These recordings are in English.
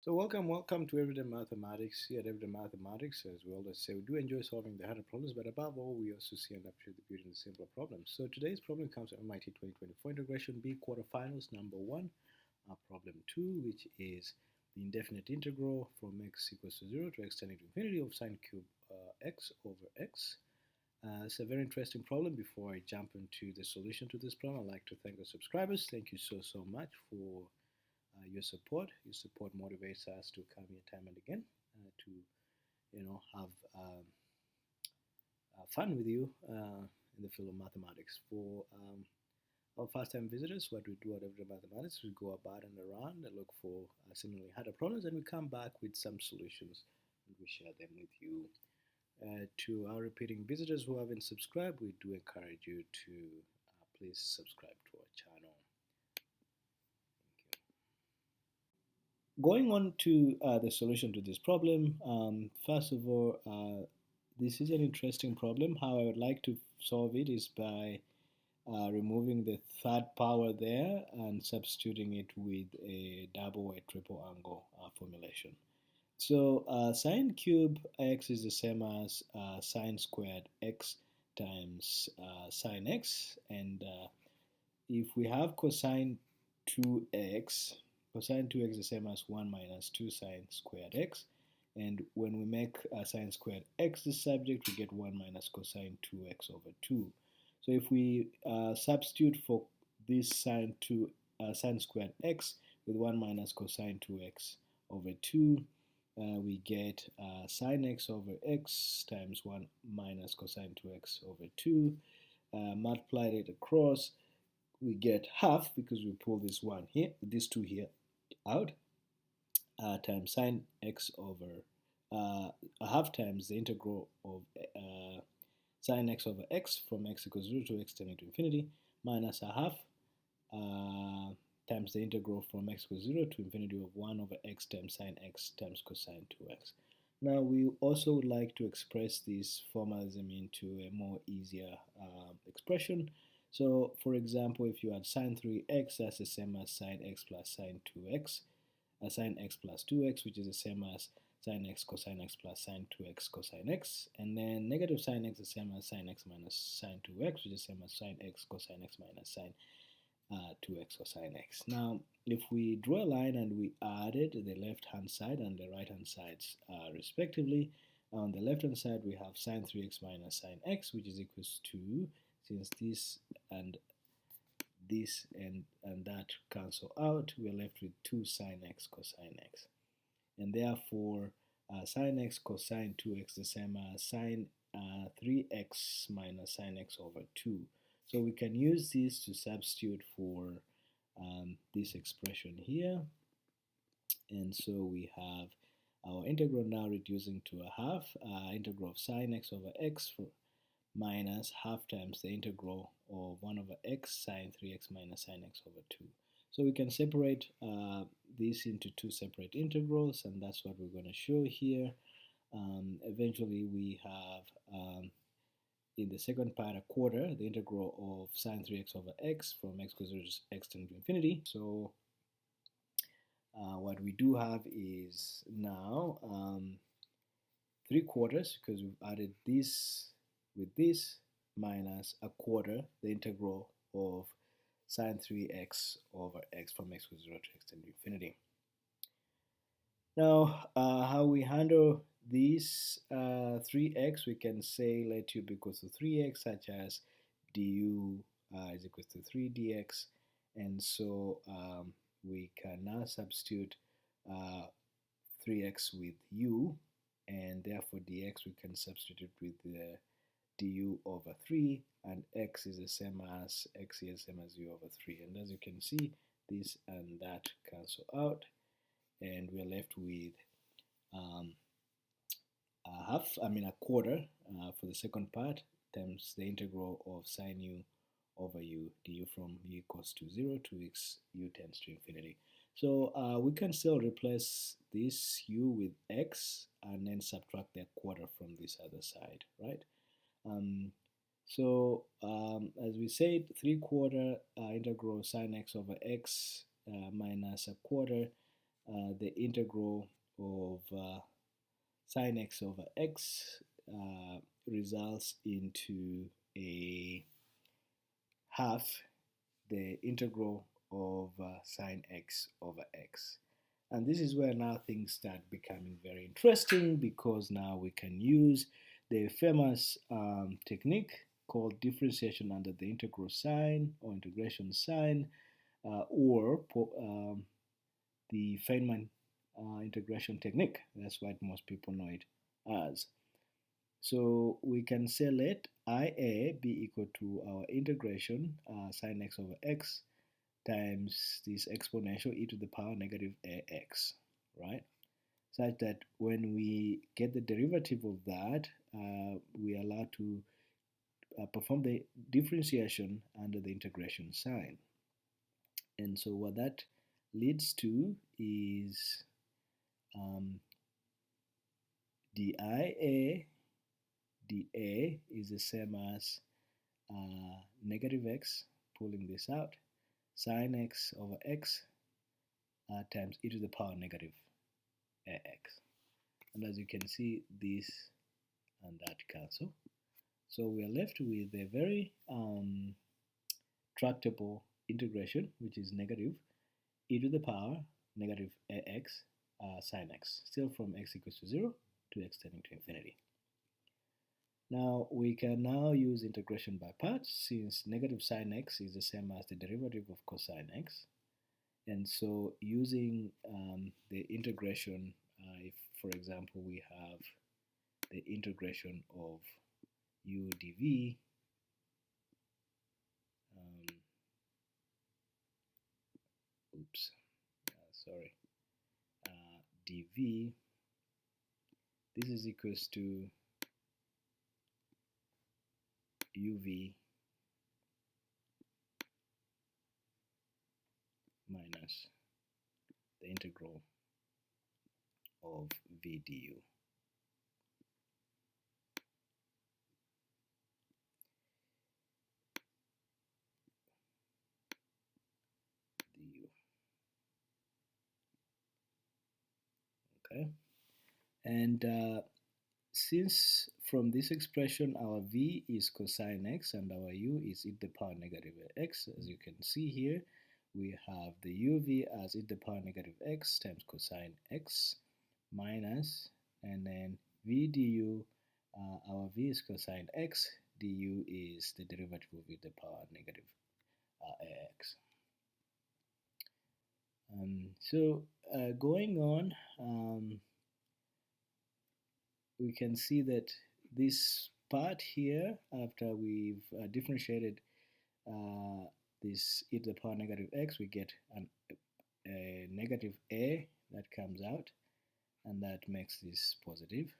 So welcome to Everyday Mathematics. Here at Everyday Mathematics, as we always say, we do enjoy solving the harder problems, but above all, we also see and appreciate the beauty in the simpler problems. So today's problem comes from MIT 2024 Integration Bee Quarterfinals number 1, problem 2, which is the indefinite integral from x equals to 0 to x tending to infinity of sine cube x over x. It's a very interesting problem. Before I jump into the solution to this problem, I'd like to thank the subscribers. Thank you so much for your support. Your support motivates us to come here time and again to have fun with you in the field of mathematics. For our first-time visitors, what we do at Everyday Mathematics, we go about and around and look for seemingly harder problems, and we come back with some solutions and we share them with you. To our repeating visitors who haven't subscribed, we do encourage you to please subscribe to our channel. Thank you. Going on to the solution to this problem, first of all, this is an interesting problem. How I would like to solve it is by removing the third power there and substituting it with a double or triple angle formulation. So sine cube x is the same as sine squared x times sine x, and if we have cosine 2x, cosine 2x is the same as 1 minus 2 sine squared x, and when we make sine squared x the subject, we get 1 minus cosine 2x over 2. So if we substitute for this sine squared x with 1 minus cosine 2x over 2, we get sine x over x times 1 minus cosine 2x over 2. Multiplied it across, we get half because we pull this one here, these two here out, times sine x over a half times the integral of sine x over x from x equals 0 to x tending to infinity minus a half times the integral from x equals 0 to infinity of 1 over x times sine x times cosine 2x. Now we also would like to express this formalism into a more easier expression. So for example, if you had sine 3x, that's the same as sine x plus sine 2x, sine x plus 2x, which is the same as sine x cosine x plus sine 2x cosine x, and then negative sine x is the same as sine x minus sine 2x, which is the same as sine x cosine x minus sine 2x cosine x. Now, if we draw a line and we added the left-hand side and the right-hand sides respectively, on the left-hand side we have sine 3x minus sine x, which is equals to, since this and that cancel out, we're left with 2 sine x cosine x. And therefore, sine x cosine 2x is the same as sine 3x minus sine x over 2. So we can use this to substitute for this expression here. And so we have our integral now reducing to a half, integral of sine x over x minus half times the integral of 1 over x sine 3x minus sine x over 2. So we can separate this into two separate integrals, and that's what we're going to show here. Eventually we have in the second part a quarter, the integral of sine 3x over x from x equals 0 to x tending to infinity. So what we do have is now 3/4, because we've added this with this, minus a quarter, the integral of sine 3x over x from x equals 0 to x tending to infinity. Now, how we handle this 3x, we can say let u be equals to 3x, such as du is equals to 3 dx, and so we can now substitute 3x with u, and therefore dx we can substitute with the du over 3, and x is the same as x is the same as u over 3. And as you can see, this and that cancel out, and we're left with a quarter for the second part times the integral of sine u over u du from u equals to 0 to x u tends to infinity. So we can still replace this u with x and then subtract that quarter from this other side, right? As we said, 3/4 integral sine x over x minus a quarter the integral of sine x over x results into a half the integral of sine x over x. And this is where now things start becoming very interesting, because now we can use the famous technique called differentiation under the integral sign or integration sign, or the Feynman integration technique. That's what most people know it as. So we can say let IA be equal to our integration sine x over x times this exponential e to the power negative ax, right? Such that when we get the derivative of that, we are allowed to perform the differentiation under the integration sign. And so what that leads to is dIA dA is the same as negative x, pulling this out, sine x over x times e to the power negative ax. And as you can see, this and that cancel. So we are left with a very tractable integration, which is negative e to the power negative ax sine x, still from x equals to 0 to x tending to infinity. Now we can now use integration by parts, since negative sine x is the same as the derivative of cosine x. And so using the integration, if for example we have the integration of u dv, dv, this is equals to uv minus the integral of v du. Okay, and since from this expression our v is cosine x and our u is e to the power negative x, as you can see here, we have the uv as e to the power negative x times cosine x minus, and then v du, our v is cosine x, du is the derivative of e to the power negative ax. So going on, we can see that this part here, after we've differentiated this e to the power negative x, we get a negative a that comes out, and that makes this positive.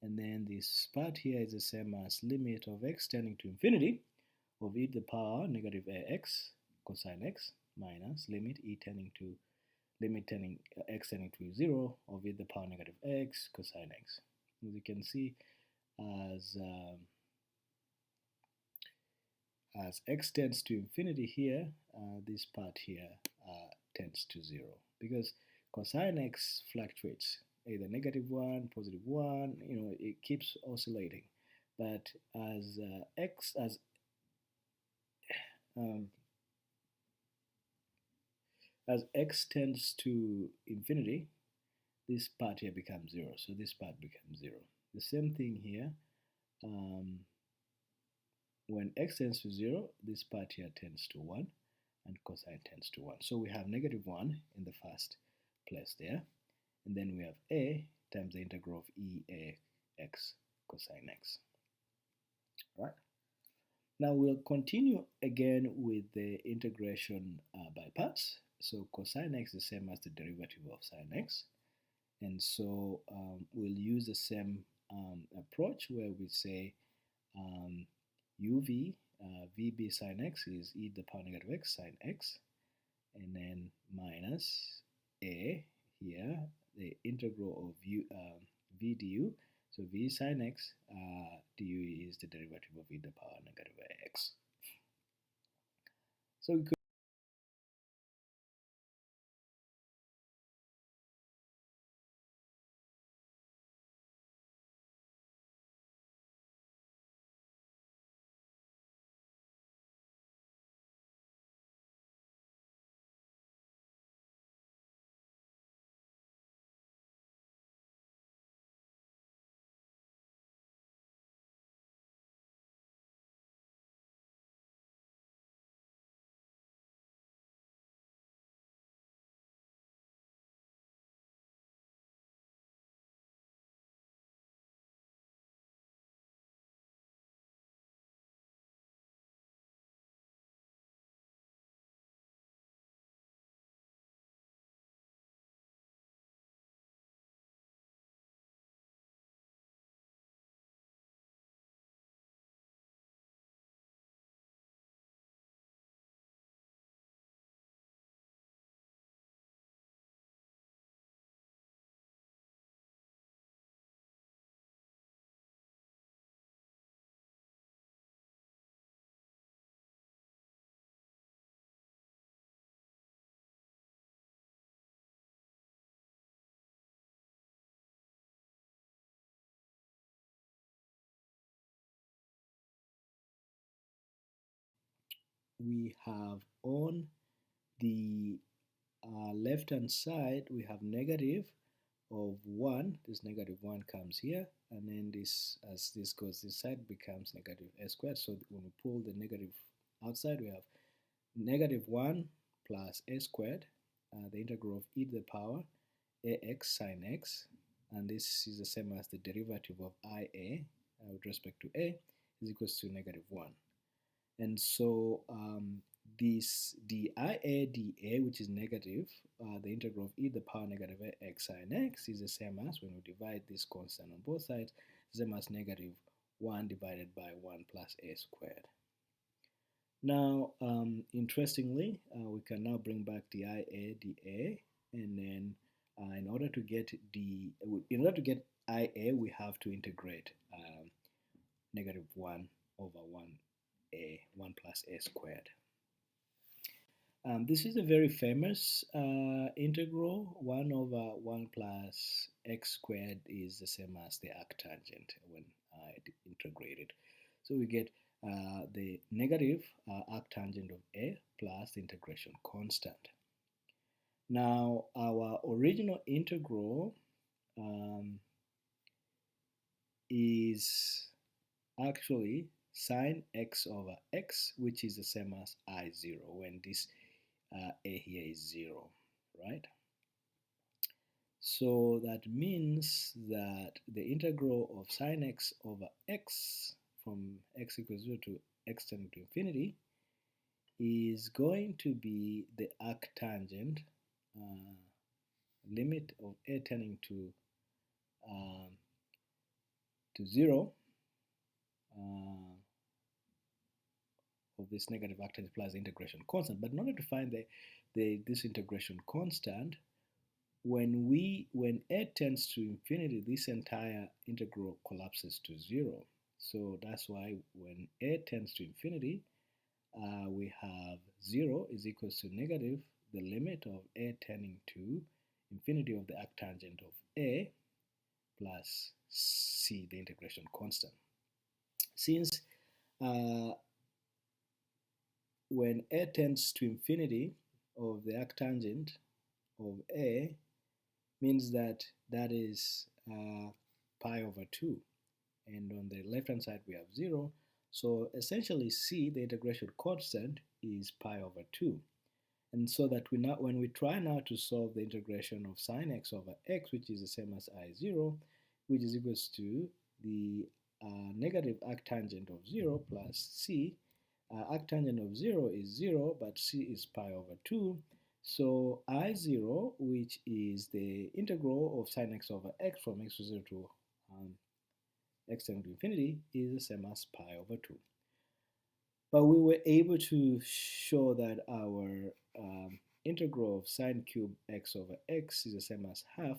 And then this part here is the same as limit of x tending to infinity of e to the power negative ax cosine x minus limit x tending to 0 of e to the power negative x cosine x. As you can see, as x tends to infinity here, this part here tends to 0, because cosine x fluctuates, either -1, +1, it keeps oscillating. But as x tends to infinity, this part here becomes 0, so this part becomes 0. The same thing here, when x tends to 0, this part here tends to 1, and cosine tends to 1. So we have -1 in the first place there, and then we have a times the integral of eax cosine x. Right? Now we'll continue again with the integration by parts. So cosine x is the same as the derivative of sine x. And so we'll use the same approach where we say uv, vb sine x is e to the power negative x sine x, and then minus a here, the integral of v du. So v sine x du is the derivative of e to the power negative x. So we could we have on the left hand side, we have negative of 1. This negative 1 comes here, and then this, as this goes this side, becomes negative a squared. So when we pull the negative outside, we have negative 1 plus a squared, the integral of e to the power ax sine x, and this is the same as the derivative of ia with respect to a is equals to negative 1. And so this dIa dA, which is negative, the integral of e to the power negative x sine x is the same as, when we divide this constant on both sides, the same as negative 1 divided by 1 plus a squared. Now, interestingly, we can now bring back dIa dA, and then in order to get ia, we have to integrate negative 1 over 1 plus a squared. This is a very famous integral. 1 over 1 plus x squared is the same as the arctangent when integrated. So we get the negative arctangent of a plus the integration constant. Now, our original integral is actually sine x over x, which is the same as I0 when this a here is 0, right? So that means that the integral of sine x over x from x equals 0 to x tending to infinity is going to be the arctangent limit of a tending to 0 of this negative arctangent plus the integration constant. But in order to find this integration constant, when a tends to infinity, this entire integral collapses to 0. So that's why when a tends to infinity, we have 0 is equals to negative the limit of a tending to infinity of the arctangent of a plus c, the integration constant. Since when a tends to infinity of the arctangent of a means that that is pi over 2, and on the left hand side we have 0. So essentially c, the integration constant, is pi over 2. And so that when we try now to solve the integration of sine x over x, which is the same as I0, which is equals to the negative arctangent of 0 plus c. Arctangent of 0 is 0, but c is pi over 2. So I0, which is the integral of sine x over x from x to 0 to x tending to infinity, is the same as pi over 2. But we were able to show that our integral of sine cube x over x is the same as half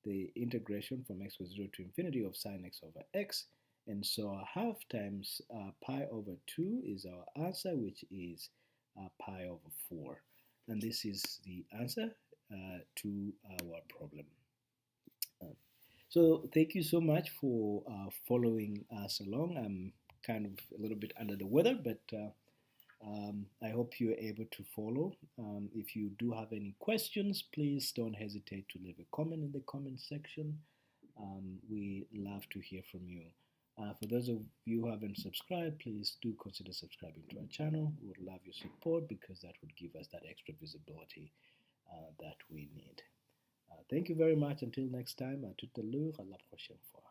the integration from x equals 0 to infinity of sine x over x. And so our half times pi over 2 is our answer, which is pi over 4. And this is the answer to our problem. So thank you so much for following us along. I'm kind of a little bit under the weather, but I hope you're able to follow. If you do have any questions, please don't hesitate to leave a comment in the comment section. We love to hear from you. For those of you who haven't subscribed, please do consider subscribing to our channel. We would love your support because that would give us that extra visibility that we need. Thank you very much. Until next time, à tout à l'heure, à la prochaine fois.